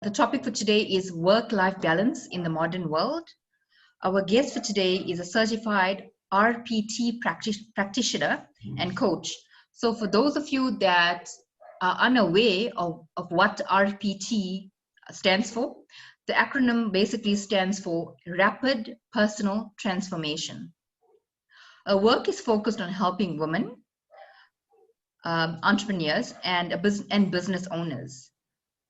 The topic for today is work-life balance in the modern world. Our guest for today is a certified RPT practitioner and coach. So for those of you that are unaware of what RPT stands for, the acronym basically stands for Rapid Personal Transformation. Our work is focused on helping women, entrepreneurs, and business owners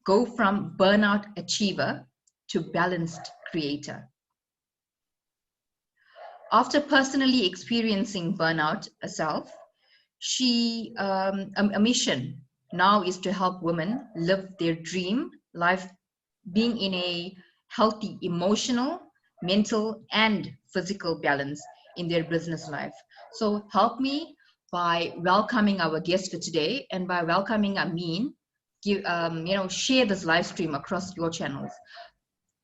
go from burnout achiever to balanced creator. After personally experiencing burnout herself, a mission now is to help women live their dream life, being in a healthy emotional, mental, and physical balance in their business life. So help me by welcoming our guest for today, and by welcoming, I mean, share this live stream across your channels.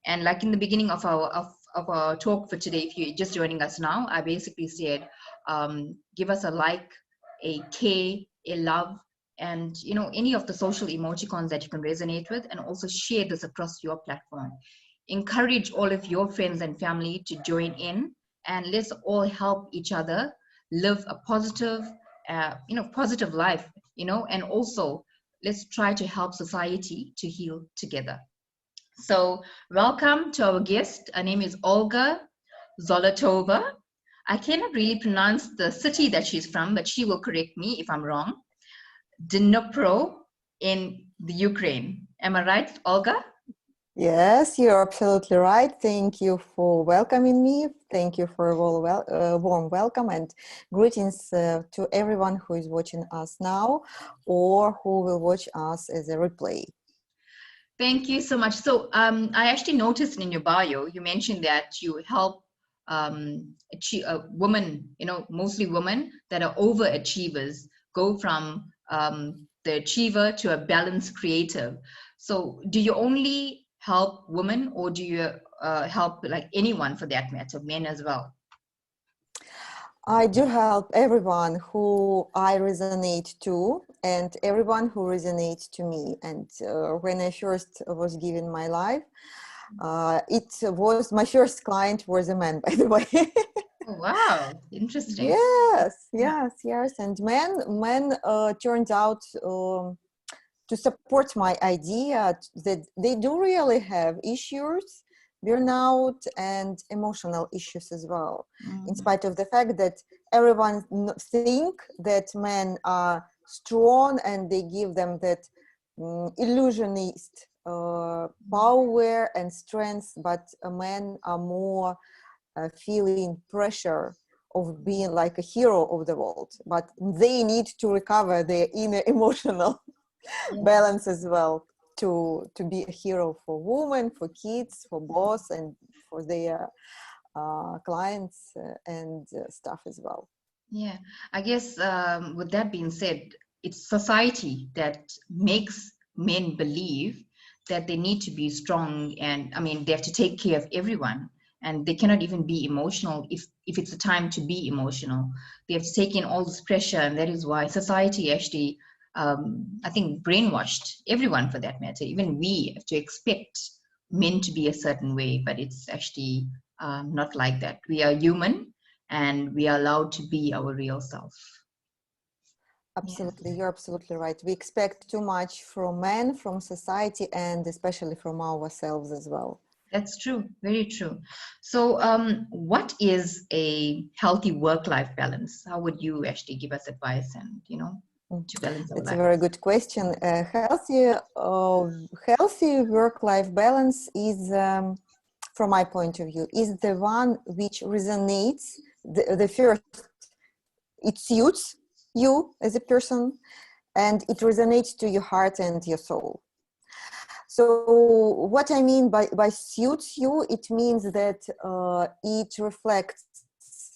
And like in the beginning of our talk for today, if you're just joining us now, I basically said, give us a like, a K, a love, and any of the social emoticons that you can resonate with, and also share this across your platform. Encourage all of your friends and family to join in, and let's all help each other live a positive, positive life, and also let's try to help society to heal together. So welcome to our guest. Her name is Olga Zolotova. I cannot really pronounce the city that she's from, but she will correct me if I'm wrong. Dnipro in the Ukraine. Am I right, Olga? Yes, you're absolutely right. Thank you for welcoming me. Thank you for a warm welcome, and greetings to everyone who is watching us now or who will watch us as a replay. Thank you so much. So I actually noticed in your bio, you mentioned that you help women, mostly women that are overachievers, go from the achiever to a balanced creative. So do you only help women, or do you help like anyone for that matter, men as well? I do help everyone who I resonate to, and everyone who resonates to me. And when I first was given my life, it was my first client was a man, by the way. Oh, wow, interesting. Yes. And men turned out to support my idea that they do really have issues, burnout and emotional issues as well. In spite of the fact that everyone think that men are strong and they give them that illusionist power and strength, but men are more feeling pressure of being like a hero of the world, but they need to recover their inner emotional balance as well to be a hero for women, for kids, for boss, and for their clients and staff as well. Yeah, I guess with that being said, it's society that makes men believe that they need to be strong, and I mean they have to take care of everyone, and they cannot even be emotional if it's a time to be emotional. They have to take in all this pressure, and that is why society actually, I think, brainwashed everyone for that matter. Even we have to expect men to be a certain way, but it's actually not like that. We are human, and we are allowed to be our real self. Absolutely, you're absolutely right. We expect too much from men, from society, and especially from ourselves as well. That's true, very true. So what is a healthy work-life balance? How would you actually give us advice and, to balance our That's life? a very good question. Healthy work-life balance is, from my point of view, is the one which resonates. The first, it suits you as a person, and it resonates to your heart and your soul. So what I mean by suits you, it means that it reflects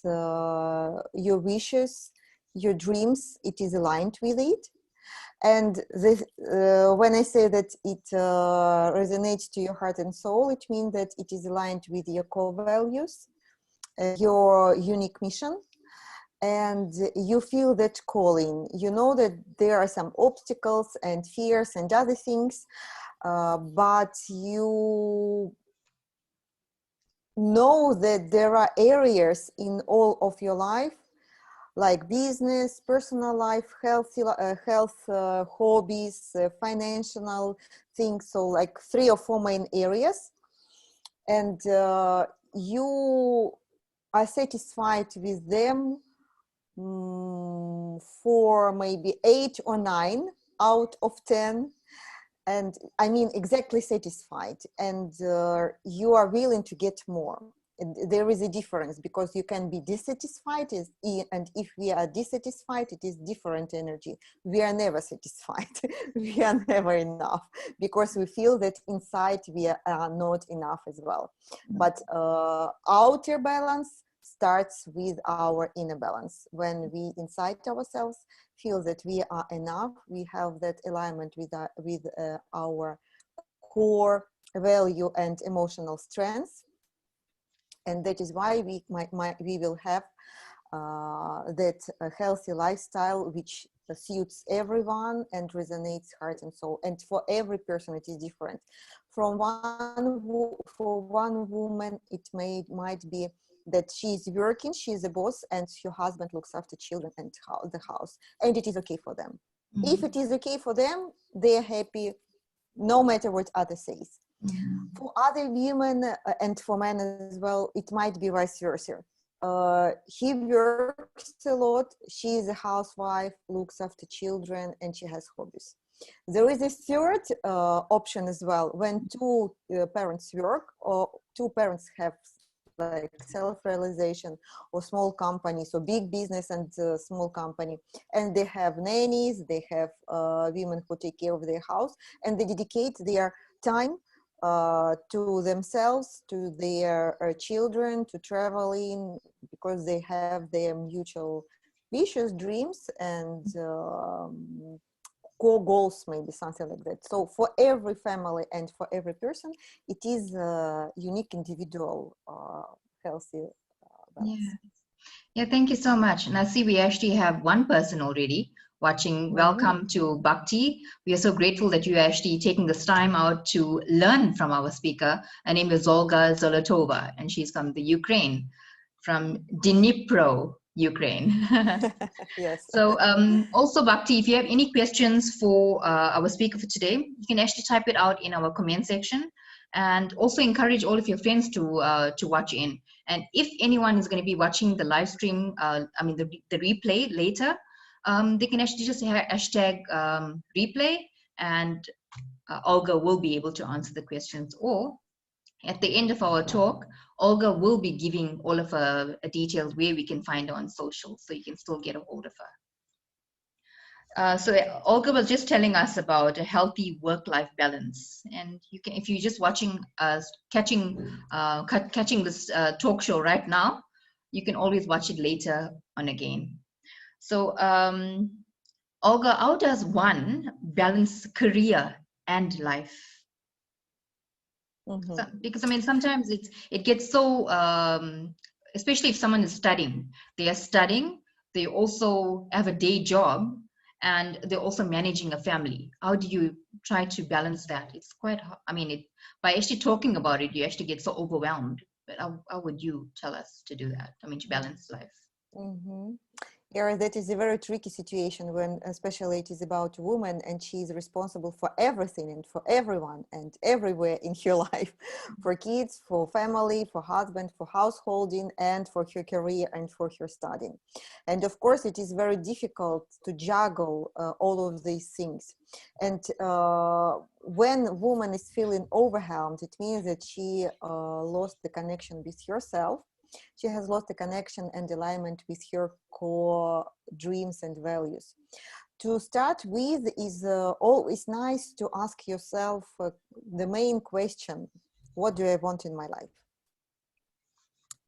your wishes, your dreams, it is aligned with it. And this, when I say that it resonates to your heart and soul, it means that it is aligned with your core values, your unique mission, and you feel that calling. You know that there are some obstacles and fears and other things, but you know that there are areas in all of your life, like business, personal life, hobbies, financial things. So like 3 or 4 main areas, and you are satisfied with them for maybe 8 or 9 out of 10. And I mean, exactly satisfied, and you are willing to get more. And there is a difference, because you can be dissatisfied, and if we are dissatisfied, it is different energy. We are never satisfied. We are never enough, because we feel that inside we are not enough as well. But outer balance starts with our inner balance. When we inside ourselves feel that we are enough, we have that alignment with our core value and emotional strengths, and that is why we will have that healthy lifestyle which suits everyone and resonates heart and soul. And for every person it is different. For one woman it might be that she's working, she's a boss, and her husband looks after children and the house, and it is okay for them. Mm-hmm. If it is okay for them, they're happy no matter what others says. Mm-hmm. For other women and for men as well, it might be vice versa. He works a lot, she is a housewife, looks after children, and she has hobbies. There is a third option as well, when 2 parents work, or 2 parents have like self-realization, or small companies, or big business and small company, and they have nannies, they have women who take care of their house, and they dedicate their time to themselves, to their children, to traveling, because they have their mutual vicious dreams and core goals, maybe something like that. So for every family and for every person, it is a unique individual healthy balance. Yeah, thank you so much. And I see we actually have one person already watching. Mm-hmm. Welcome to Bhakti. We are so grateful that you're actually taking this time out to learn from our speaker. Her name is Olga Zolotova, and she's from the Ukraine, from Dnipro, Ukraine. Yes. So also, Bhakti, if you have any questions for our speaker for today, you can actually type it out in our comment section, and also encourage all of your friends to watch in. And if anyone is going to be watching the live stream, the replay later, they can actually just hashtag replay, and Olga will be able to answer the questions. Or at the end of our talk, Olga will be giving all of her details where we can find her on social, so you can still get a hold of her. So Olga was just telling us about a healthy work-life balance, and you can, if you're just watching us, catching this talk show right now, you can always watch it later on again. So Olga, how does one balance career and life? Mm-hmm. So, because I mean, sometimes it gets so, especially if someone is studying, they also have a day job, and they're also managing a family. How do you try to balance that? It's quite hard. I mean, by actually talking about it, you actually get so overwhelmed. But how would you tell us to do that? I mean, to balance life. Mm-hmm. Yeah, that is a very tricky situation, when especially it is about a woman and she is responsible for everything and for everyone and everywhere in her life, for kids, for family, for husband, for householding, and for her career and for her studying. And of course, it is very difficult to juggle all of these things. And when a woman is feeling overwhelmed, it means that she lost the connection with herself. She has lost the connection and alignment with her core dreams and values. To start with, is always nice to ask yourself the main question: what do I want in my life?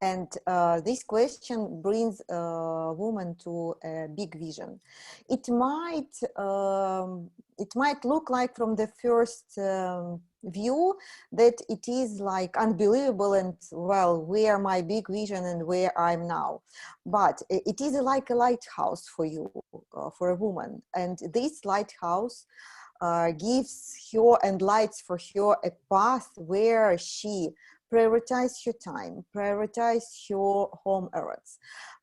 And this question brings a woman to a big vision. It might look like from the first view that it is like unbelievable and, well, where my big vision and where I'm now. But it is like a lighthouse for you, for a woman. And this lighthouse gives her and lights for her a path where she prioritize her time, prioritize her home errands,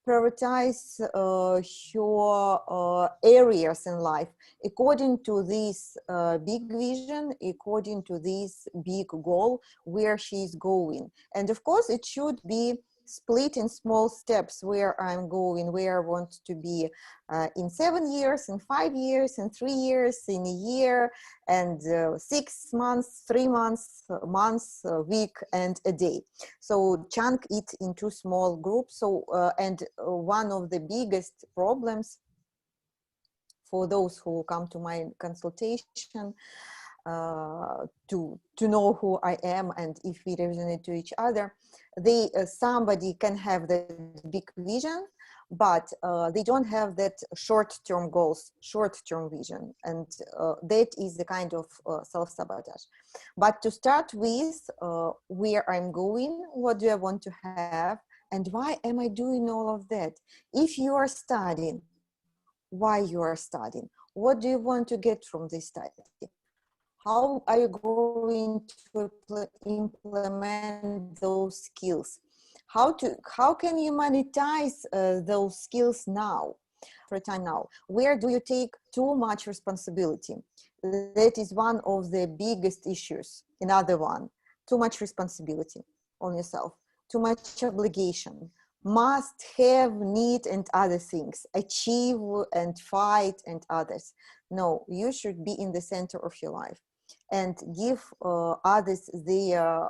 prioritize her areas in life according to this big vision, according to this big goal where she is going. And of course, it should be split in small steps where I'm going, where I want to be in 7 years, in 5 years, in 3 years, in a year, and 6 months, 3 months, week, and a day. So chunk it into small groups. So and one of the biggest problems for those who come to my consultation to know who I am and if we resonate to each other, somebody can have that big vision, but they don't have that short-term goals, short-term vision, and that is the kind of self-sabotage. But to start with, where I'm going, what do I want to have, and why am I doing all of that? If you are studying, why you are studying? What do you want to get from this study? How are you going to implement those skills? How can you monetize those skills now, for time now? Where do you take too much responsibility? That is one of the biggest issues. Another one, too much responsibility on yourself, too much obligation, must have, need, and other things, achieve and fight and others. No, you should be in the center of your life and give others their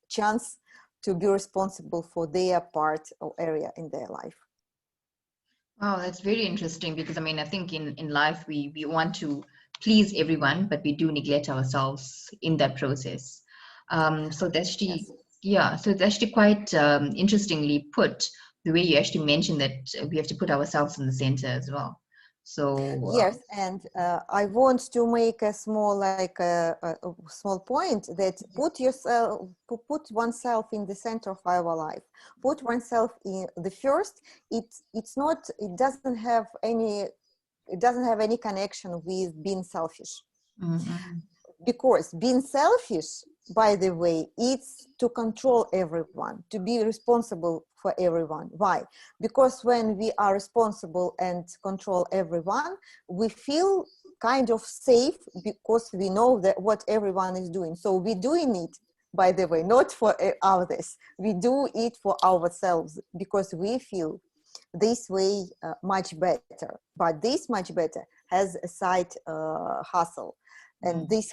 chance to be responsible for their part or area in their life. Wow, that's very interesting, because I mean, I think in life we want to please everyone, but we do neglect ourselves in that process. So that's actually, Yes. yeah, so it's actually quite interestingly put, the way you actually mentioned that we have to put ourselves in the center as well. So Yes, and I want to make a small, like a small point that put oneself in the center of our life, put oneself in the first. It's not. It doesn't have any. It doesn't have any connection with being selfish. mhm. Because being selfish, by the way, it's to control everyone, to be responsible for everyone. Why? Because when we are responsible and control everyone, we feel kind of safe because we know that what everyone is doing. So we're doing it, by the way, not for others. We do it for ourselves because we feel this way much better. But this much better has a side hustle. And this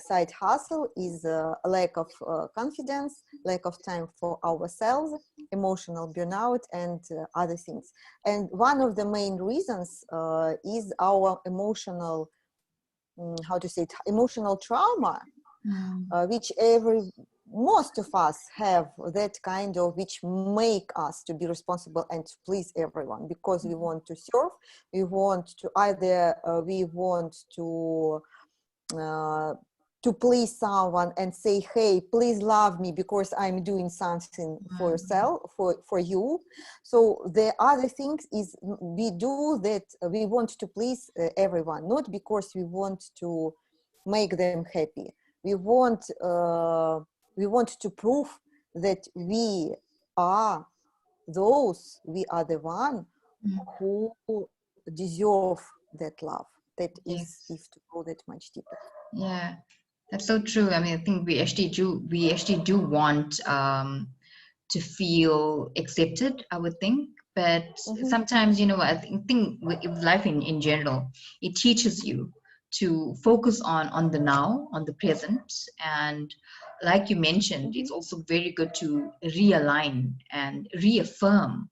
side hustle is a lack of confidence, lack of time for ourselves, emotional burnout, and other things. And one of the main reasons is our emotional, emotional trauma, which most of us have that kind of, which make us to be responsible and to please everyone, because we want to serve, we want to either, we want to please someone and say, hey, please love me because I'm doing something for yourself, for you. So the other thing is we do that, we want to please everyone, not because we want to make them happy. We want to prove that we are the one who deserve that love. That is, Yes. if to go that much deeper. Yeah, that's so true. I mean, I think we actually do want to feel accepted, I would think. But Mm-hmm. sometimes, I think with life in general, it teaches you to focus on the now, on the present. And like you mentioned, Mm-hmm. it's also very good to realign and reaffirm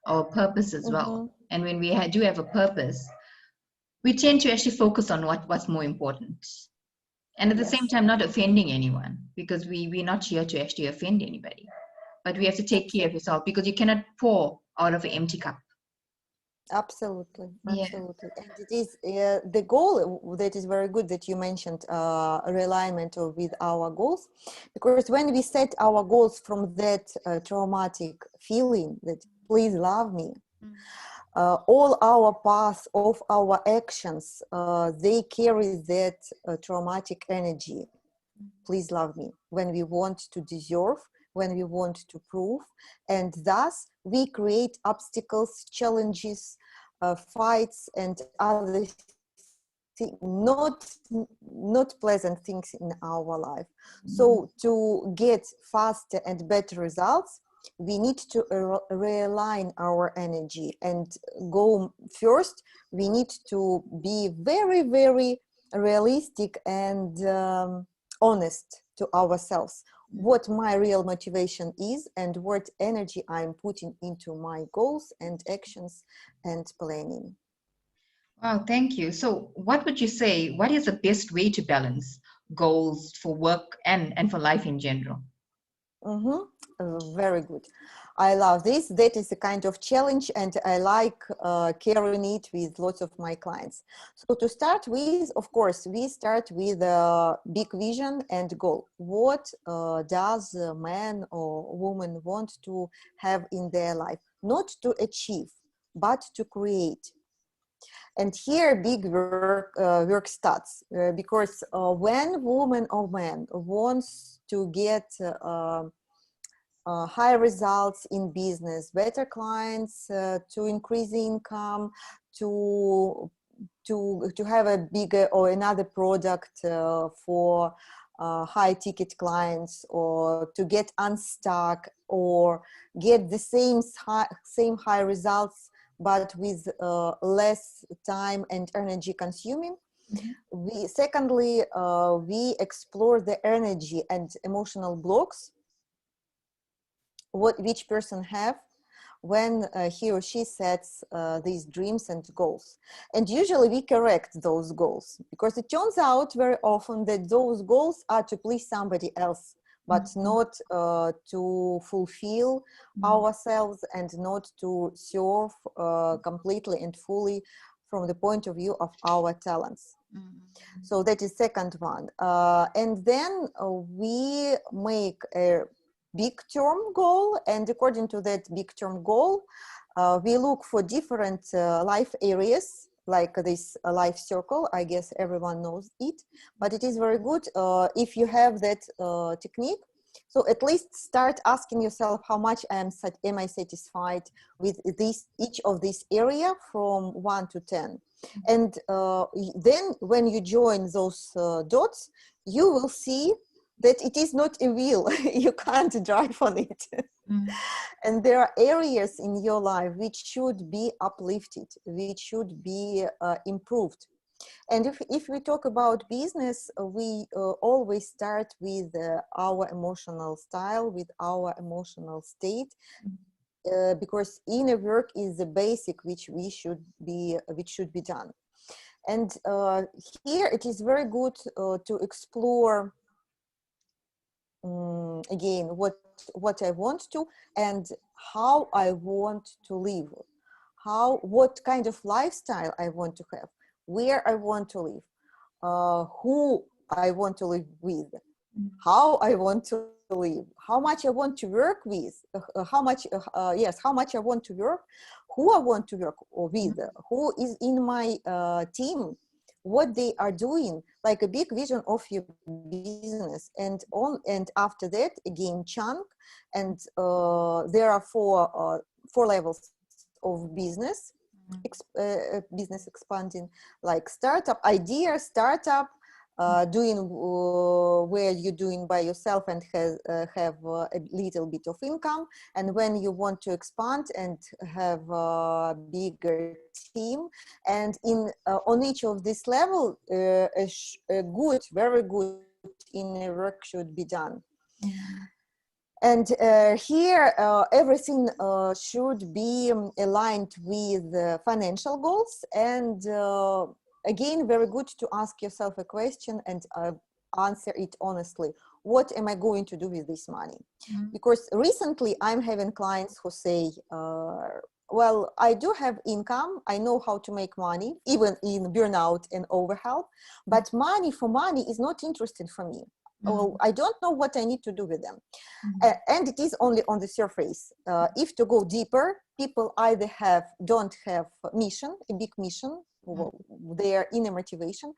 our purpose as well. Mm-hmm. And when we do have a purpose, we tend to actually focus on what's more important, and at the same Yes, time not offending anyone, because we're not here to actually offend anybody, but we have to take care of absolutely. yourself, because you cannot pour out of an empty cup. Absolutely, Yeah. absolutely. And it is the goal that is very good that you mentioned realignment with our goals, because when we set our goals from that traumatic feeling that please love me, all our paths of our actions, they carry that traumatic energy. Please love me. When we want to deserve, when we want to prove, and thus we create obstacles, challenges, fights, and other not pleasant things in our life. So to get faster and better results, we need to realign our energy and go first. We need to be very, very realistic and honest to ourselves, what my real motivation is and what energy I'm putting into my goals and actions and planning. Wow, thank you. So, what would you say? What is the best way to balance goals for work and for life in general? Very good. I love this. That is a kind of challenge, and I like carrying it with lots of my clients. So to start with, of course, we start with a big vision and goal. What does a man or woman want to have in their life? Not to achieve, but to create. And here big work starts, because when woman or man wants to get high results in business, better clients, to increase income, to have a bigger or another product for high ticket clients, or to get unstuck, or get the same high results but with less time and energy consuming. Secondly, we explore the energy and emotional blocks which person have when he or she sets these dreams and goals. And usually we correct those goals, because it turns out very often that those goals are to please somebody else, but not to fulfill ourselves and not to serve completely and fully from the point of view of our talents. So that is second one. And then we make a big term goal, and according to that big term goal, we look for different life areas, like this life circle. I guess everyone knows it, but it is very good if you have that technique. So at least start asking yourself, how much am I satisfied with each of this area from 1 to 10? And then when you join those dots, you will see that it is not a wheel. You can't drive on it. And there are areas in your life which should be uplifted, which should be improved. And if we talk about business, we always start with our emotional style, with our emotional state, because inner work is the basic which should be done. And here it is very good to explore again what I want to, and how I want to live, what kind of lifestyle I want to have, where I want to live, who I want to live with, how I want to live, how much I want to work with, how much I want to work, who I want to work with, who is in my team, what they are doing, like a big vision of your business. And after that, again, chunk. And there are four levels of business expanding, like startup idea, startup, doing where you're doing by yourself and have a little bit of income, and when you want to expand and have a bigger team. And on each of this level, a very good inner work should be done. And here, everything should be aligned with financial goals. And again, very good to ask yourself a question and answer it honestly. What am I going to do with this money? Because recently I'm having clients who say, well, I do have income, I know how to make money, even in burnout and overhelp, but money for money is not interesting for me. Oh, I don't know what I need to do with them. Mm. And it is only on the surface. If to go deeper, people either don't have a big mission, their inner motivation,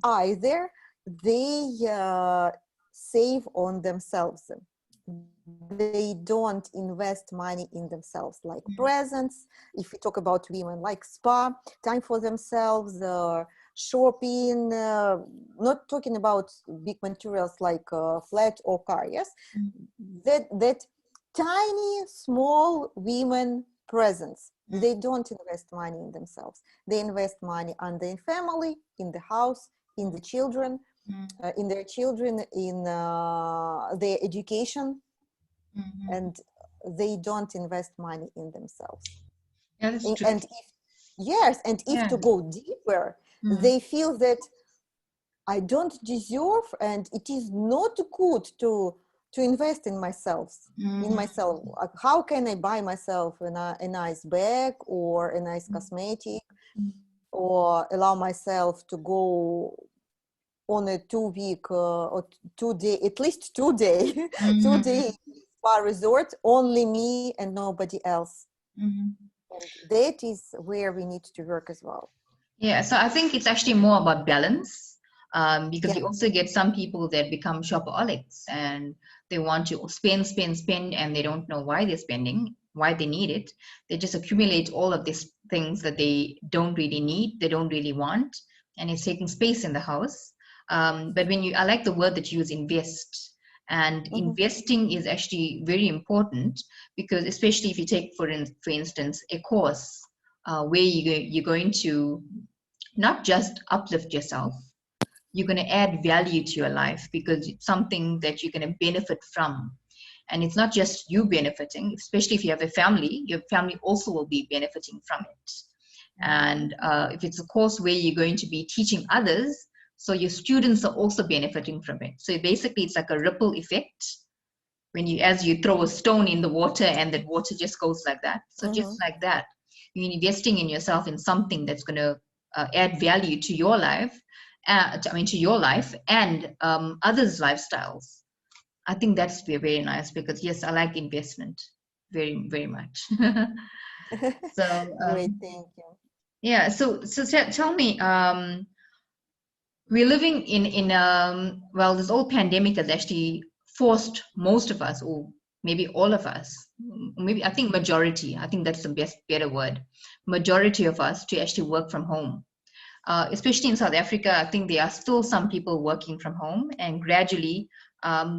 either they save on themselves. They don't invest money in themselves, like presents. If we talk about women, like spa, time for themselves, shopping, not talking about big materials like flat or car, yes? That tiny, small women presents. They don't invest money in themselves. They invest money on their family, in the house, in the children, in their children, in their education, and they don't invest money in themselves. Yeah, that's true. And if Yeah. to go deeper, they feel that I don't deserve, and it is not good to invest in myself. How can I buy myself a nice bag or a nice cosmetic, or allow myself to go on a 2 week or 2 day, at least 2 day, 2 day spa resort, only me and nobody else. And that is where we need to work as well. Yeah, so I think it's actually more about balance, because we Yeah. also get some people that become shopaholics and they want to spend, spend, spend, and they don't know why they're spending, why they need it. They just accumulate all of these things that they don't really need, they don't really want, and it's taking space in the house. But I like the word that you use, invest. And investing is actually very important, because especially if you take, for instance, a course where you're going to not just uplift yourself, you're going to add value to your life, because it's something that you're going to benefit from. And it's not just you benefiting, especially if you have a family, your family also will be benefiting from it. And if it's a course where you're going to be teaching others, so your students are also benefiting from it. So basically it's like a ripple effect, as you throw a stone in the water and that water just goes like that. So just like that, you're investing in yourself in something that's going to add value to your life, to your life and others' lifestyles. I think that's very, very nice, because yes, I like investment very, very much. So Great, thank you. yeah, so tell me, we're living in well, this whole pandemic has actually forced most of us, or maybe all of us, maybe, I think majority, I think that's the better word, majority of us, to actually work from home. Especially in South Africa, I think there are still some people working from home, and gradually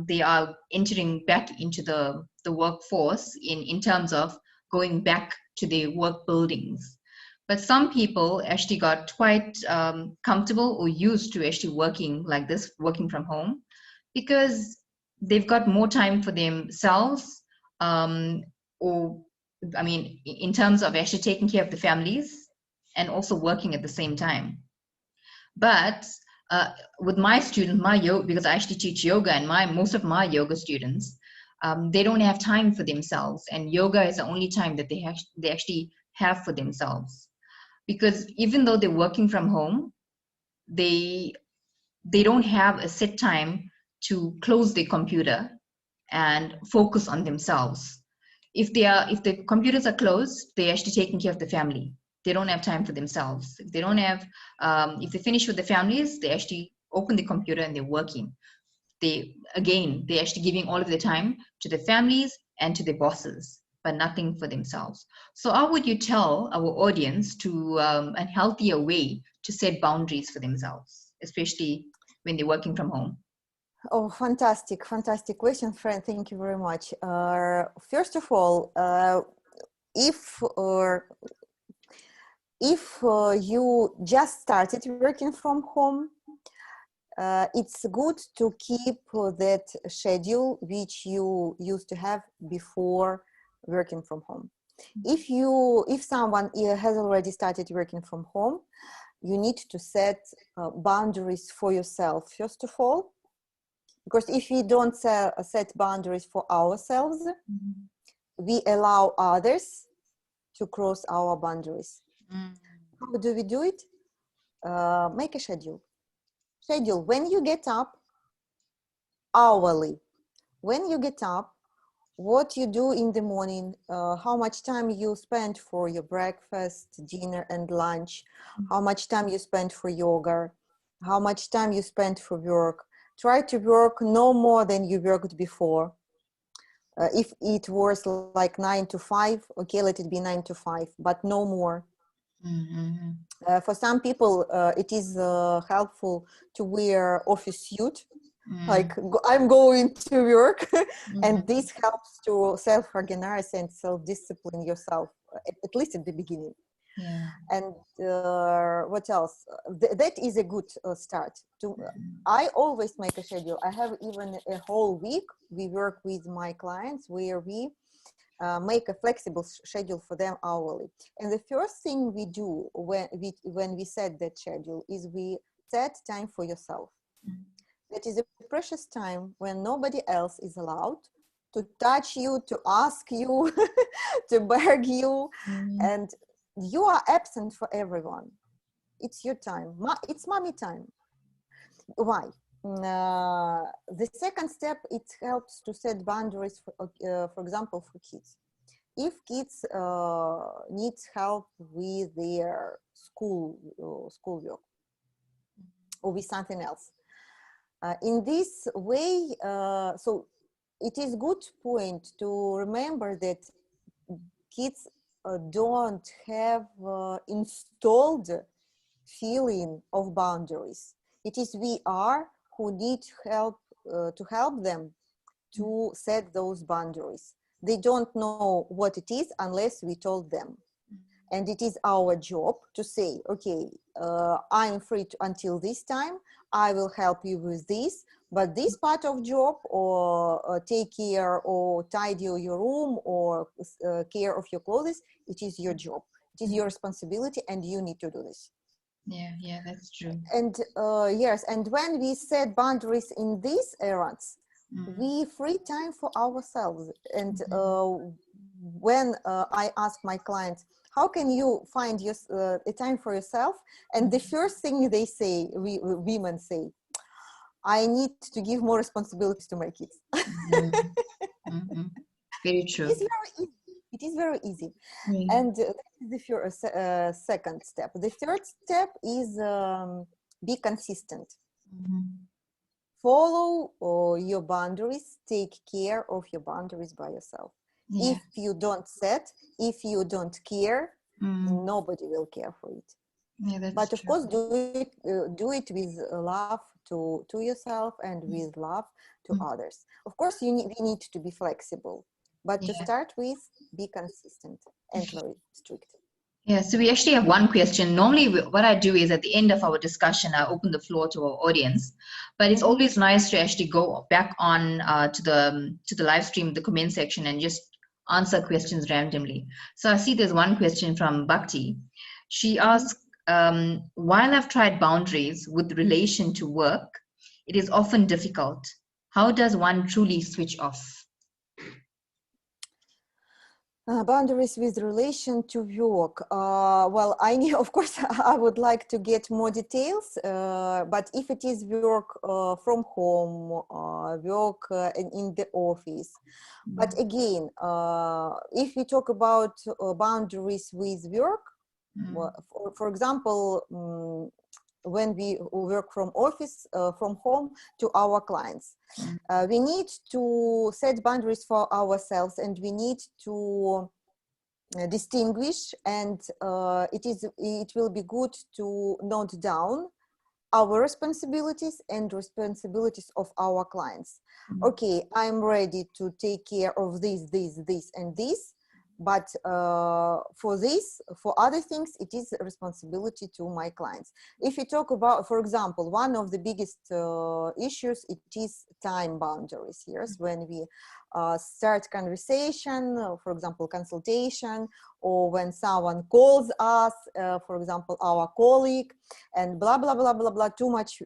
they are entering back into the workforce in terms of going back to their work buildings. But some people actually got quite comfortable or used to actually working like this, working from home, because they've got more time for themselves, or, I mean, in terms of actually taking care of the families and also working at the same time. But with my students, because I actually teach yoga, and most of my yoga students, they don't have time for themselves, and yoga is the only time that they actually have for themselves. Because even though they're working from home, they don't have a set time to close their computer and focus on themselves. If the computers are closed, they're actually taking care of the family. They don't have time for themselves. If if they finish with the families, they actually open the computer and they're working. They're actually giving all of their time to the families and to the bosses, but nothing for themselves. So how would you tell our audience to a healthier way to set boundaries for themselves, especially when they're working from home? Oh, fantastic question, friend. Thank you very much. First of all, if you just started working from home, it's good to keep that schedule which you used to have before working from home. If someone has already started working from home, you need to set boundaries for yourself, first of all, because if we don't set boundaries for ourselves, we allow others to cross our boundaries. How do we do it? Make a schedule. When you get up, hourly. When you get up, what you do in the morning, how much time you spend for your breakfast, dinner, and lunch, how much time you spend for yoga, how much time you spend for work. Try to work no more than you worked before. If it was like 9 to 5, okay, let it be 9 to 5, but no more. For some people, it is helpful to wear office suit, like I'm going to work, and this helps to self-organize and self-discipline yourself, at least at the beginning. Yeah. And what else? That is a good start. I always make a schedule. I have even a whole week. We work with my clients where we make a flexible schedule for them hourly. And the first thing we do when we set that schedule is we set time for yourself. That is a precious time when nobody else is allowed to touch you, to ask you, to beg you, and you are absent for everyone. It's your time. It's mommy time. Why? The second step, it helps to set boundaries, for example, for kids. If kids need help with their schoolwork or with something else, in this way, so it is good point to remember that kids don't have installed feeling of boundaries. It is we are who need help to help them to set those boundaries. They don't know what it is unless we told them. And it is our job to say, okay, I'm free until this time. I will help you with this, but this part of job or take care or tidy your room or care of your clothes, it is your job. It is your responsibility and you need to do this. Yeah, that's true. And yes, and when we set boundaries in these errands, we free time for ourselves. And when I ask my clients, how can you find a time for yourself? And the first thing they say, women say, I need to give more responsibilities to my kids. Very true. It is very easy. And that is the second step. The third step is be consistent. Follow your boundaries, take care of your boundaries by yourself. If you don't set, if you don't care, nobody will care for it. But of course, do it with love to yourself and with love to others. Of course, we need to be flexible, but to start with, be consistent and very strict. Yeah, so we actually have one question. Normally, what I do is at the end of our discussion, I open the floor to our audience. But it's always nice to actually go back on to the live stream, the comment section, and just answer questions randomly. So I see there's one question from Bhakti. She asks, while I've tried boundaries with relation to work, it is often difficult. How does one truly switch off? Boundaries with relation to work. Well, of course, I would like to get more details, but if it is work from home, work in the office, but again, if we talk about boundaries with work, for example, when we work from office, from home to our clients, we need to set boundaries for ourselves, and we need to distinguish, and it will be good to note down our responsibilities and responsibilities of our clients. Okay, I'm ready to take care of this, and this, but for other things, it is a responsibility to my clients. If you talk about, for example, one of the biggest issues, it is time boundaries. Yes, when we start conversation, for example, consultation, or when someone calls us, for example, our colleague, and blah blah blah blah blah, too much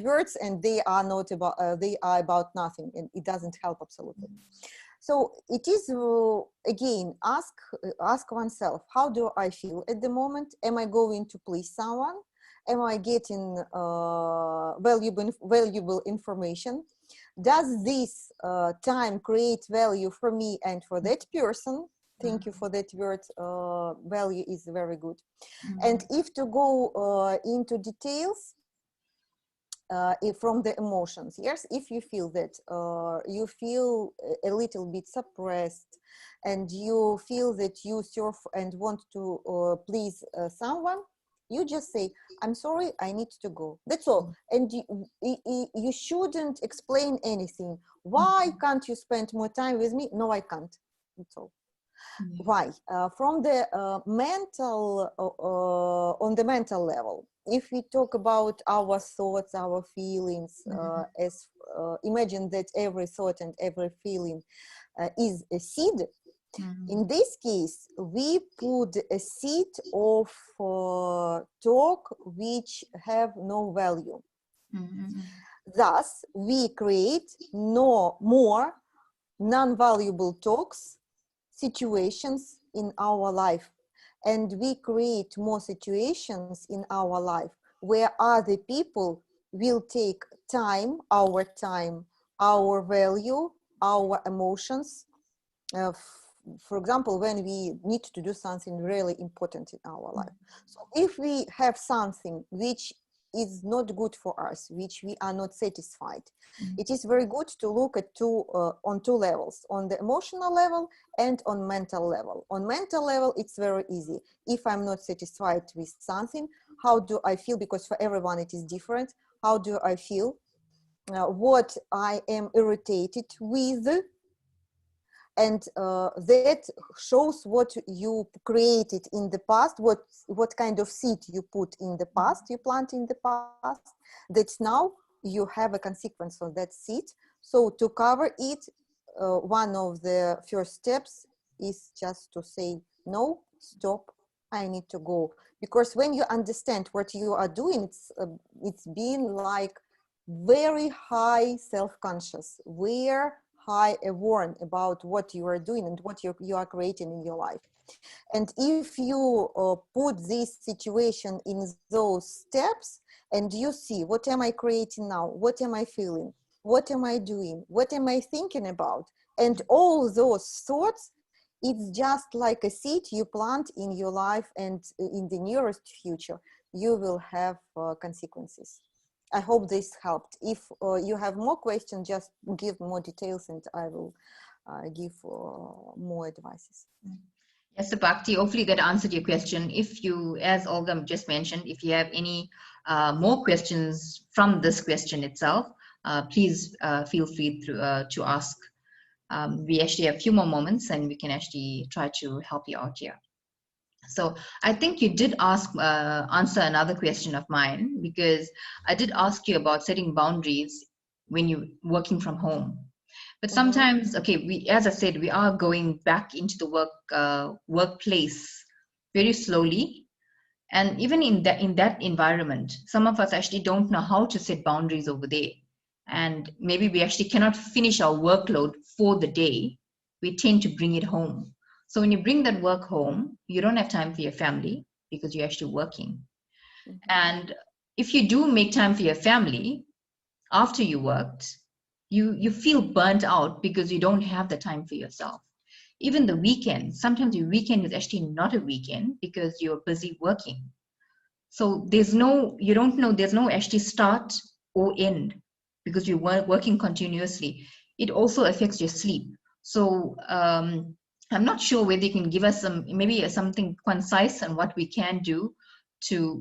words, and they are not about they are about nothing, and it doesn't help absolutely. So it is, again, ask oneself, how do I feel at the moment? Am I going to please someone? Am I getting valuable information? does this time create value for me and for that person? Thank you for that word. Value is very good. And if to go into details, from the emotions, yes, if you feel that you feel a little bit suppressed and you feel that you serve and want to please someone, you just say, I'm sorry, I need to go. That's all. And you shouldn't explain anything. Why can't you spend more time with me? No, I can't. That's all. Why? From the mental, on the mental level, if we talk about our thoughts, our feelings, as imagine that every thought and every feeling is a seed. In this case, we put a seed of talk which have no value. Thus, we create no more non-valuable talks, situations in our life, and we create more situations in our life where other people will take time, our value, our emotions. For example, when we need to do something really important in our life. So if we have something which is not good for us, which we are not satisfied, it is very good to look at on two levels, on the emotional level and on mental level. On mental level, it's very easy. If I'm not satisfied with something, how do I feel? Because for everyone it is different. How do I feel? What I am irritated with, and that shows what you created in the past, what kind of seed you put in the past, you plant in the past, that now you have a consequence of that seed. So to cover it, one of the first steps is just to say, no, stop, I need to go. Because when you understand what you are doing, it's been like very high self-conscious, where high aware about what you are doing and what you are creating in your life. And if you put this situation in those steps and you see, what am I creating now? What am I feeling? What am I doing? What am I thinking about? And all those thoughts, it's just like a seed you plant in your life, and in the nearest future, you will have consequences. I hope this helped. If you have more questions, just give more details and I will give more advices. Yes, Bhakti, hopefully that answered your question. If you, as Olga just mentioned, if you have any more questions from this question itself, please feel free to ask. We actually have a few more moments and we can actually try to help you out here. So I think you did answer another question of mine, because I did ask you about setting boundaries when you're working from home. But sometimes, okay, as I said, we are going back into the workplace very slowly. And even in that environment, some of us actually don't know how to set boundaries over there. And maybe we actually cannot finish our workload for the day. We tend to bring it home. So when you bring that work home, you don't have time for your family because you're actually working. And if you do make time for your family after you worked, you feel burnt out because you don't have the time for yourself. Even the weekend, sometimes your weekend is actually not a weekend because you're busy working. So there's no actually start or end because you're working continuously. It also affects your sleep. So I'm not sure whether you can give us something concise on what we can do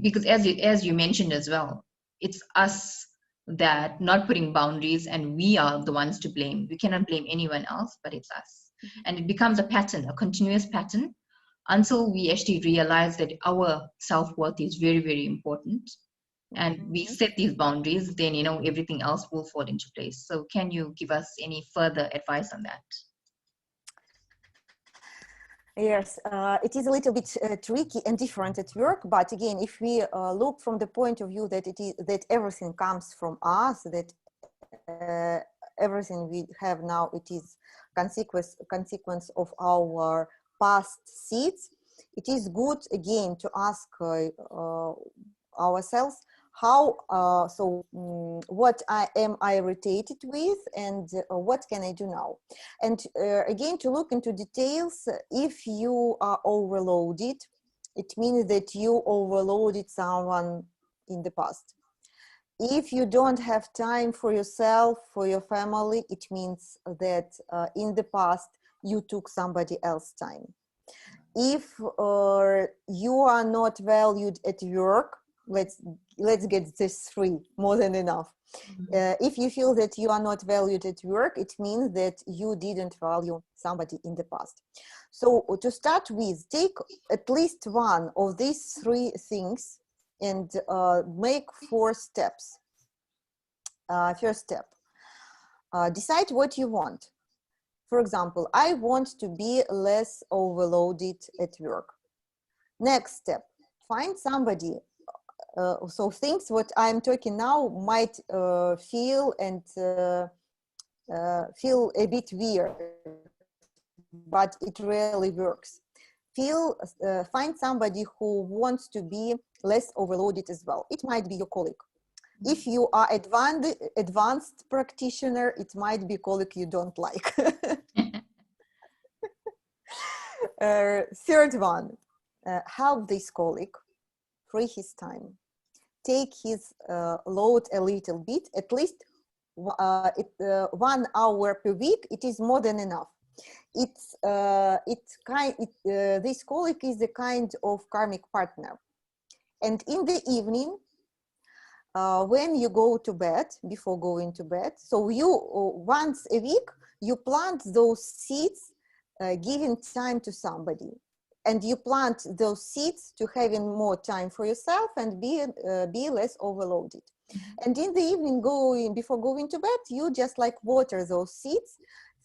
because as you mentioned as well, it's us that not putting boundaries, and we are the ones to blame. We cannot blame anyone else, but it's us. And it becomes a pattern, a continuous pattern, until we actually realize that our self-worth is very, very important. And we set these boundaries, then everything else will fall into place. So can you give us any further advice on that? Yes, it is a little bit tricky and different at work, but again, if we look from the point of view that everything comes from us, that everything we have now, it is consequence of our past seeds, it is good again to ask ourselves, what am I irritated with, and what can I do now? And again, to look into details, if you are overloaded, it means that you overloaded someone in the past. If you don't have time for yourself, for your family, it means that in the past you took somebody else's time. If you are not valued at work, let's get this three, more than enough. If you feel that you are not valued at work, it means that you didn't value somebody in the past. So to start with, take at least one of these three things and make 4 steps. First step, decide what you want. For example, I want to be less overloaded at work. Next step, find somebody. So things what I'm talking now might feel a bit weird, but it really works. Find somebody who wants to be less overloaded as well. It might be your colleague. If you are advanced practitioner, it might be a colleague you don't like. Third one, help this colleague, free his time, take his load a little bit, at least 1 hour per week. It is more than enough. This colleague is a kind of karmic partner. And in the evening, when you go to bed, before going to bed, so you once a week, you plant those seeds, giving time to somebody. And you plant those seeds to having more time for yourself and be less overloaded. And in the evening, before going to bed, you just like water those seeds,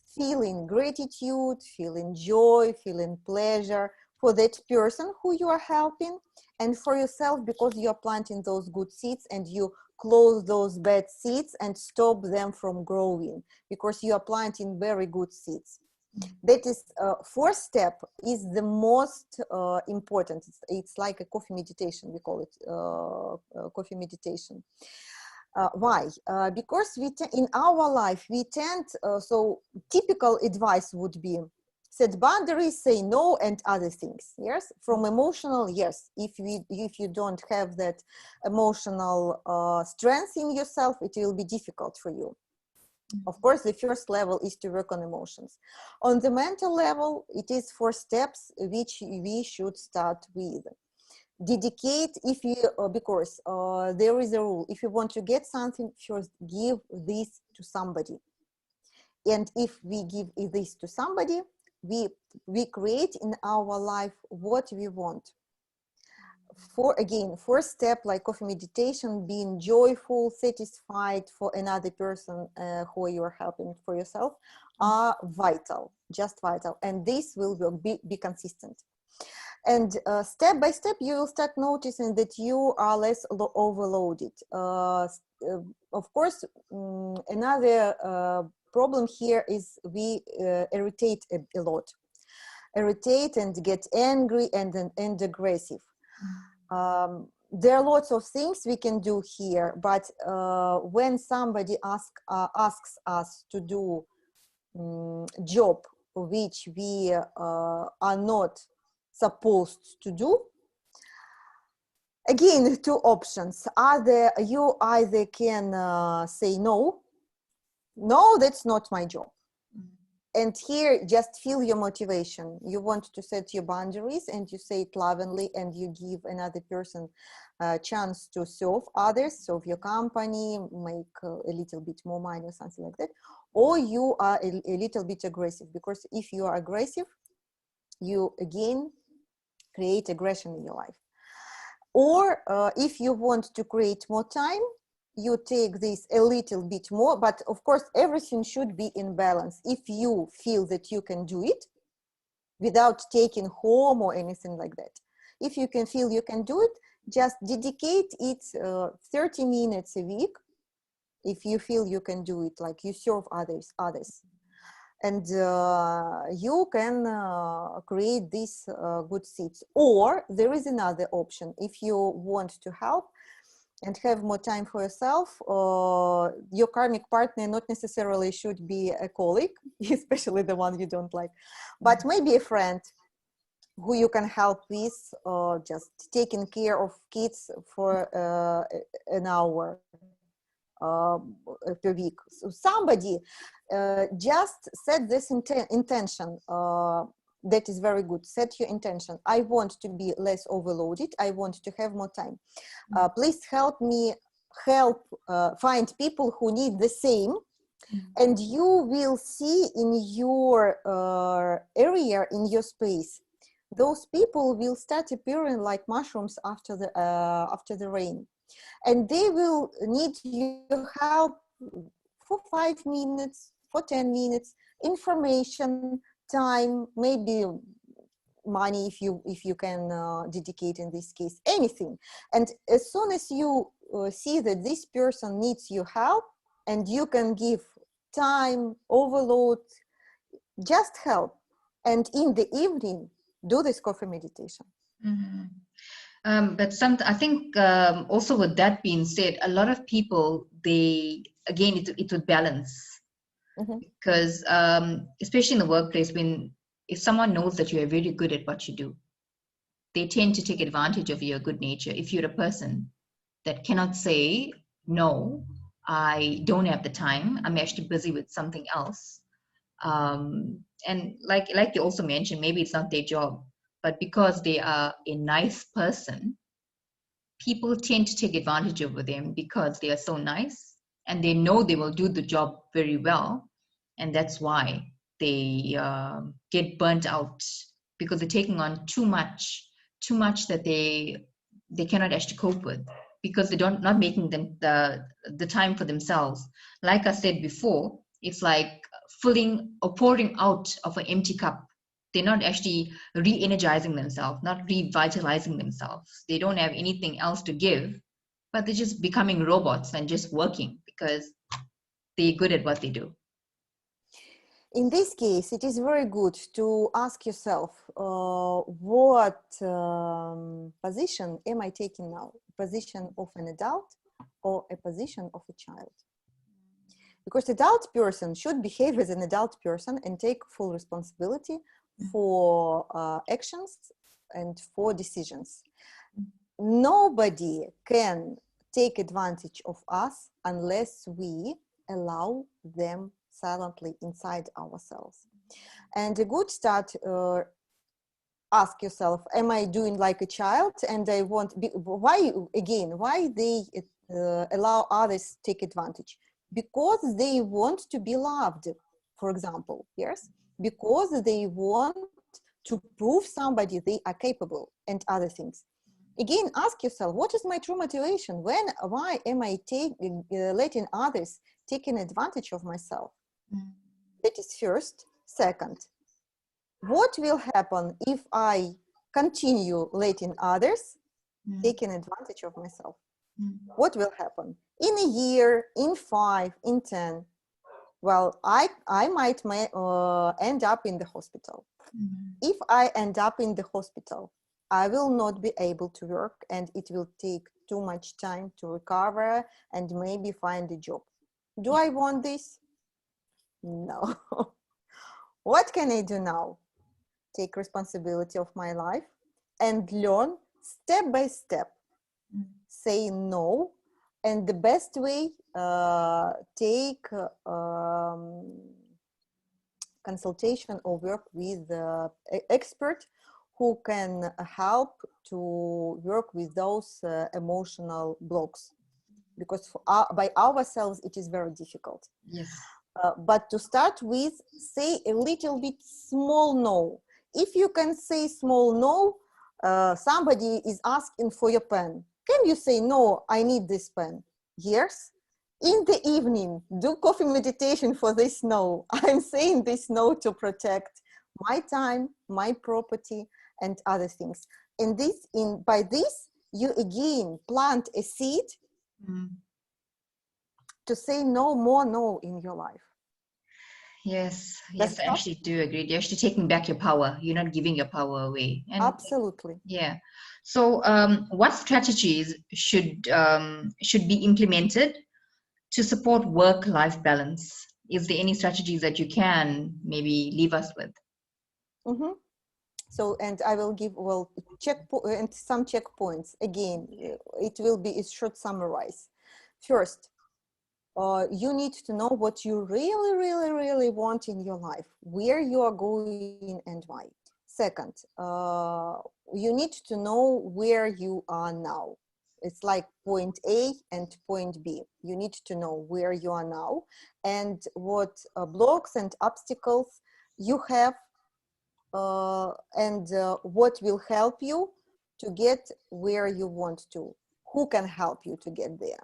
feeling gratitude, feeling joy, feeling pleasure for that person who you are helping, and for yourself, because you are planting those good seeds, and you close those bad seeds and stop them from growing, because you are planting very good seeds. That is, 4th step is the most important. It's like a coffee meditation, we call it coffee meditation. Why? Because in our life, we tend, so typical advice would be, set boundaries, say no, and other things. Yes, from emotional, yes. If you don't have that emotional strength in yourself, it will be difficult for you. Of course, the first level is to work on emotions. On the mental level, it is 4 steps which we should start with. Dedicate, because there is a rule. If you want to get something, first give this to somebody. And if we give this to somebody, we create in our life what we want. Again, 4th step, like coffee meditation, being joyful, satisfied for another person who you are helping for yourself, are vital, just vital. And this will be consistent. And step by step, you will start noticing that you are less overloaded. Of course, another problem here is we irritate a lot. Irritate and get angry and aggressive. There are lots of things we can do here, but when somebody asks us to do job which we are not supposed to do, again, 2 options. You either can say no, that's not my job. And here, just feel your motivation. You want to set your boundaries, and you say it lovingly, and you give another person a chance to serve others, serve your company, make a little bit more money or something like that. Or you are a little bit aggressive, because if you are aggressive, you again create aggression in your life. Or if you want to create more time, you take this a little bit more, but of course, everything should be in balance. If you feel that you can do it without taking home or anything like that, if you can feel you can do it, just dedicate it 30 minutes a week. If you feel you can do it, like you serve others. And you can create these good seeds. Or there is another option. If you want to help, and have more time for yourself. Your karmic partner not necessarily should be a colleague, especially the one you don't like, but maybe a friend who you can help with, just taking care of kids for an hour per week. So somebody just set this intention. That is very good. Set your intention. I want to be less overloaded. I want to have more time. Please help me find people who need the same. And you will see in your area, in your space, those people will start appearing like mushrooms after the rain. And they will need your help for 5 minutes, for 10 minutes, information, time, maybe money if you can dedicate in this case, anything. And as soon as you see that this person needs your help and you can give time, overload, just help. And in the evening, do this coffee meditation. But I think also with that being said, a lot of people, it would balance. Because especially in the workplace, if someone knows that you are very good at what you do, they tend to take advantage of your good nature. If you're a person that cannot say, no, I don't have the time, I'm actually busy with something else. And like you also mentioned, maybe it's not their job, but because they are a nice person, people tend to take advantage of them because they are so nice and they know they will do the job very well. And that's why they get burnt out, because they're taking on too much that they cannot actually cope with, because they're not making them the time for themselves. Like I said before, it's like filling or pouring out of an empty cup. They're not actually re-energizing themselves, not revitalizing themselves. They don't have anything else to give, but they're just becoming robots and just working because they're good at what they do. In this case, it is very good to ask yourself, what position am I taking now? A position of an adult or a position of a child? Because adult person should behave as an adult person and take full responsibility for actions and for decisions. Nobody can take advantage of us unless we allow them silently inside ourselves. And a good start, ask yourself, am I doing like a child? And I want, why they allow others to take advantage? Because they want to be loved, for example, yes? Because they want to prove somebody they are capable and other things. Again, ask yourself, what is my true motivation? Why am I letting others taking advantage of myself? That is first. Second, what will happen if I continue letting others taking advantage of myself? What will happen in a year, in 5, in 10? Well, I might end up in the hospital. If I end up in the hospital, I will not be able to work, and it will take too much time to recover and maybe find a job. Do I want this? No. What can I do now? Take responsibility of my life and learn step by step. Say no, and the best way, take consultation or work with an expert who can help to work with those emotional blocks, because by ourselves it is very difficult. Yes. But to start with, say a little bit small no. If you can say small no, somebody is asking for your pen. Can you say, no, I need this pen? Yes. In the evening, do coffee meditation for this no. I'm saying this no to protect my time, my property, and other things. And by this, you again plant a seed to say no more no in your life. Yes, Does yes, it I help? actually do agree. You're actually taking back your power. You're not giving your power away. And Absolutely. yeah. So, what strategies should be implemented to support work-life balance? Is there any strategies that you can maybe leave us with? Mhm. So, and I will give, well, and some checkpoints. Again, it will be, it should summarize. First, you need to know what you really, really, really want in your life, where you are going and why. Second, you need to know where you are now. It's like point A and point B. You need to know where you are now and what blocks and obstacles you have, and what will help you to get where you want to. Who can help you to get there?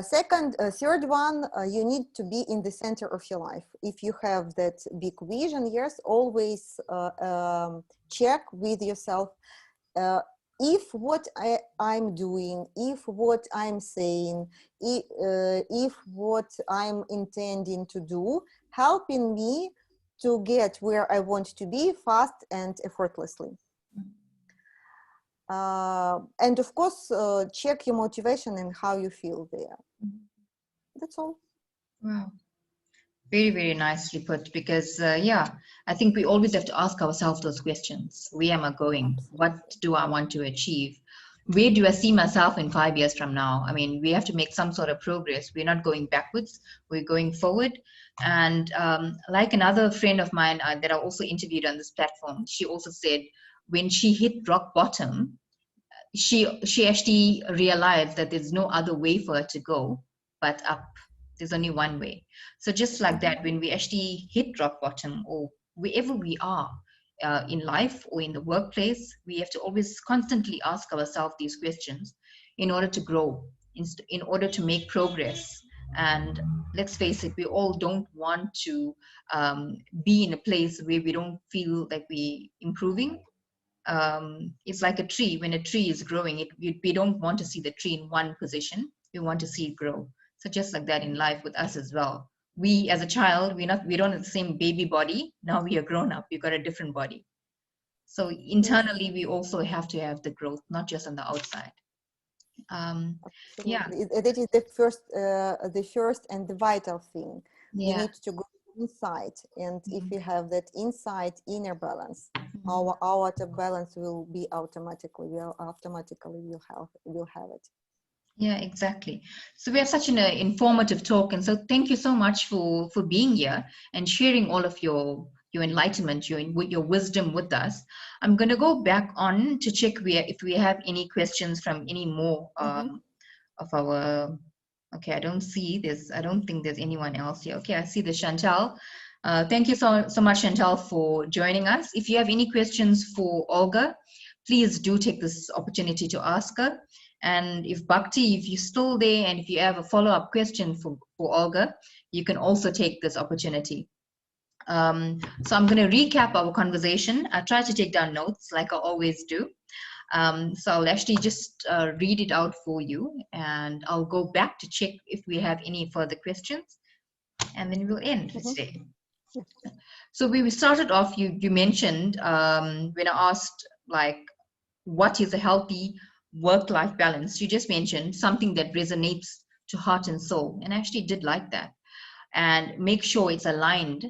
Third one, you need to be in the center of your life. If you have that big vision, yes, always check with yourself uh, if what I'm doing, if what I'm saying, if what I'm intending to do, helping me to get where I want to be fast and effortlessly. And of course, check your motivation and how you feel there. That's all. Wow. Very, very nicely put. Because, yeah, I think we always have to ask ourselves those questions. Where am I going? What do I want to achieve? Where do I see myself in 5 years from now? I mean, we have to make some sort of progress. We're not going backwards, we're going forward. And like another friend of mine that I also interviewed on this platform, she also said when she hit rock bottom, she actually realized that there's no other way for her to go but up. There's only one way. So just like Mhm. that, when we actually hit rock bottom or wherever we are in life or in the workplace, we have to always constantly ask ourselves these questions in order to grow, in order to make progress. And let's face it, we all don't want to be in a place where we don't feel like we improving. It's like a tree. When a tree is growing, we don't want to see the tree in one position. We want to see it grow. So just like that in life with us as well. We as a child, we don't have the same baby body. Now we are grown up. We got a different body. So Yes, internally, we also have to have the growth, not just on the outside. Um, yeah, absolutely. That is the first and the vital thing. We yeah. need to go inside, and if Mhm. we have that inside inner balance, Mhm. our outer balance will be automatically. Will have it. Yeah, exactly. So we have such an informative talk, and so thank you so much for being here and sharing all of your enlightenment, your wisdom with us. I'm going to go back on to check if we have any questions from any more Mm-hmm. of our. Okay, I don't think there's anyone else here. Okay, I see the Chantal. Thank you so much, Chantal, for joining us. If you have any questions for Olga, please do take this opportunity to ask her. And if Bhakti, if you're still there and if you have a follow-up question for Olga, you can also take this opportunity. So I'm going to recap our conversation. I try to take down notes like I always do. So I'll actually just read it out for you, and I'll go back to check if we have any further questions, and then we'll end for Mm-hmm. today. Yes. So we started off, you mentioned when I asked, like, what is a healthy work-life balance? You just mentioned something that resonates to heart and soul, and I actually did like that. And make sure it's aligned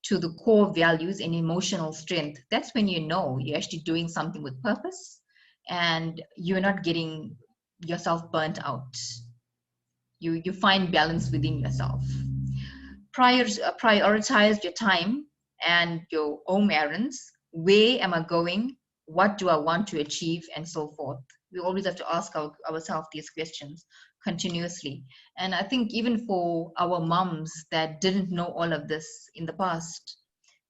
to the core values and emotional strength. That's when you know you're actually doing something with purpose and you're not getting yourself burnt out. You find balance within yourself. Prioritize your time and your home errands. Where am I going? What do I want to achieve? And so forth. We always have to ask ourselves these questions continuously. And I think even for our moms that didn't know all of this in the past,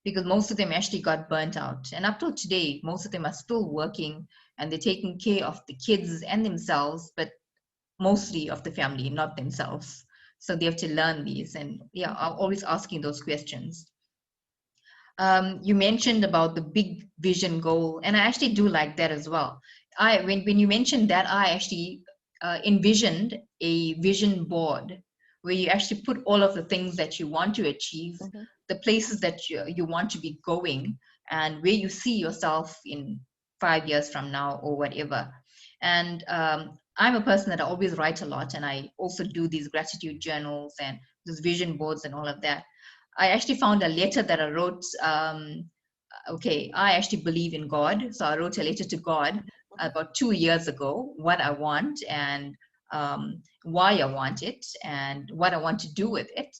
because most of them actually got burnt out. And up till today, most of them are still working and they're taking care of the kids and themselves, but mostly of the family, not themselves. So they have to learn these. And yeah, I'm always asking those questions. You mentioned about the big vision goal, and I actually do like that as well. When you mentioned that, I actually envisioned a vision board where you actually put all of the things that you want to achieve, Mm-hmm. the places that you want to be going, and where you see yourself in 5 years from now or whatever. And I'm a person that I always write a lot, and I also do these gratitude journals and these vision boards and all of that. I actually found a letter that I wrote. Okay, I actually believe in God, so I wrote a letter to God about 2 years ago, what I want and why I want it and what I want to do with it.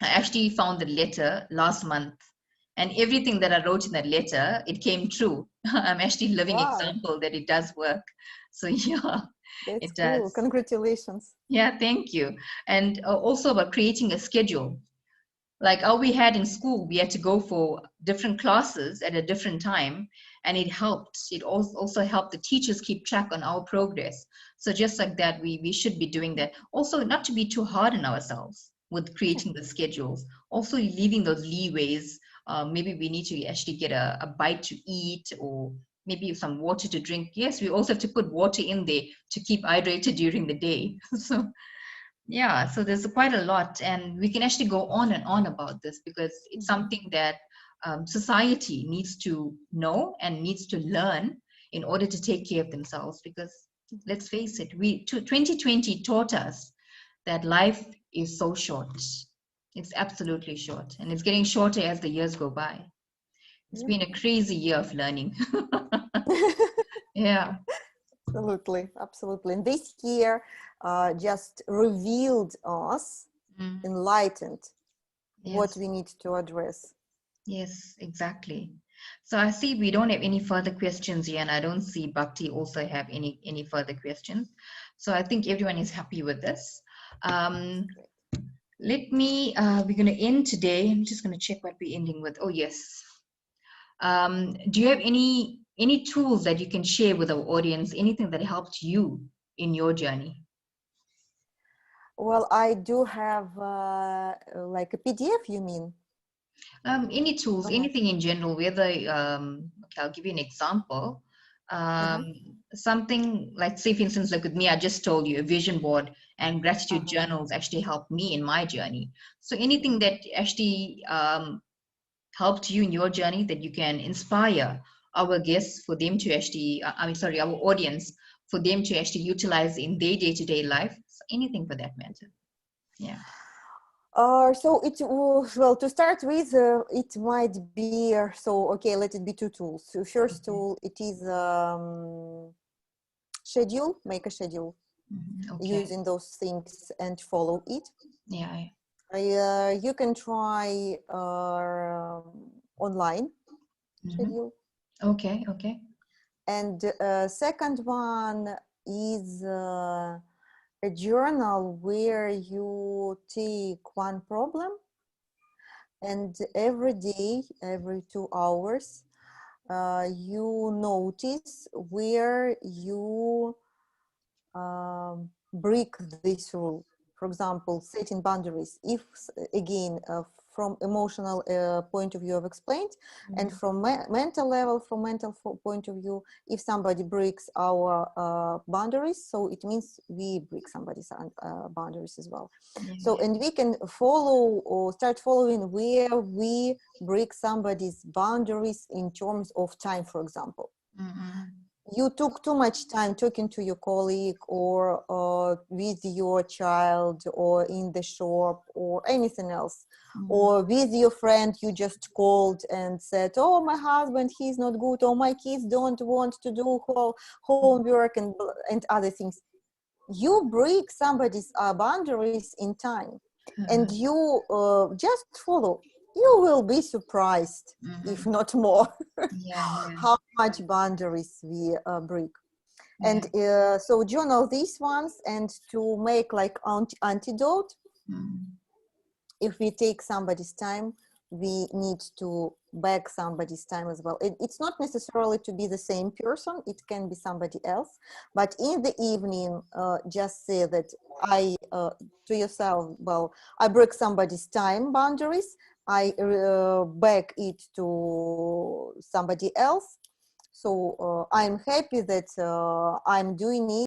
I actually found the letter last month, and everything that I wrote in that letter, it came true. I'm actually a living Wow, example that it does work. So yeah, that's it cool. does. Congratulations. Yeah, thank you. And also about creating a schedule. Like how we had in school, we had to go for different classes at a different time, and it helped. It also helped the teachers keep track on our progress. So just like that, we should be doing that. Also, not to be too hard on ourselves with creating the schedules. Also, leaving those leeways. Maybe we need to actually get a bite to eat, or maybe some water to drink. Yes, we also have to put water in there to keep hydrated during the day. So yeah, so there's quite a lot, and we can actually go on and on about this because it's Mhm. something that society needs to know and needs to learn in order to take care of themselves. Because let's face it, 2020 taught us that life is so short. It's absolutely short, and it's getting shorter as the years go by. It's Yep. been a crazy year of learning. Yeah. Absolutely, absolutely. And this year just revealed us, Mm, enlightened what yes. we need to address. Yes, exactly. So I see we don't have any further questions here, and I don't see Bhakti also have any further questions. So I think everyone is happy with this. Um, Great. let me. We're going to end today. I'm just going to check what we're ending with. Oh yes. Do you have any tools that you can share with our audience? Anything that helped you in your journey? Well, I do have like a PDF, you mean? Any tools, Uh-huh. anything in general, whether, okay, I'll give you an example. Uh-huh. Um, Something like, say, for instance, like with me, I just told you a vision board and gratitude Uh-huh. journals actually helped me in my journey. So anything that actually helped you in your journey that you can inspire our guests for them to actually, I mean, sorry, our audience for them to actually utilize in their day-to-day life, so anything for that matter. Yeah. So it well, to start with, it might be so okay. Let it be two tools. So first Okay. tool, it is schedule. Make a schedule Okay. using those things and follow it. Yeah. You can try online Mhm. schedule, Okay. Okay. and second one is a journal where you take one problem, and every day, every 2 hours, you notice where you break this rule. For example, setting boundaries. If again, from emotional point of view, I've explained, and Mhm. from mental level, from point of view, if somebody breaks our boundaries, so it means we break somebody's boundaries as well. Yeah, So, yeah. and we can follow or start following where we break somebody's boundaries in terms of time, for example. Mhm. You took too much time talking to your colleague or with your child or in the shop or anything else, Mhm. or with your friend you just called and said, oh, my husband, he's not good, or my kids don't want to do homework, and other things. You break somebody's boundaries in time, and Mhm. you just follow. You will be surprised, if Mhm. not more, Yeah, yeah, how much boundaries we break. And yeah. so journal these ones, and to make like antidote, Mhm. if we take somebody's time, we need to back somebody's time as well. It's not necessarily to be the same person, it can be somebody else, but in the evening, just say that to yourself, well, I break somebody's time boundaries, I back it to somebody else. So I'm happy that I'm doing it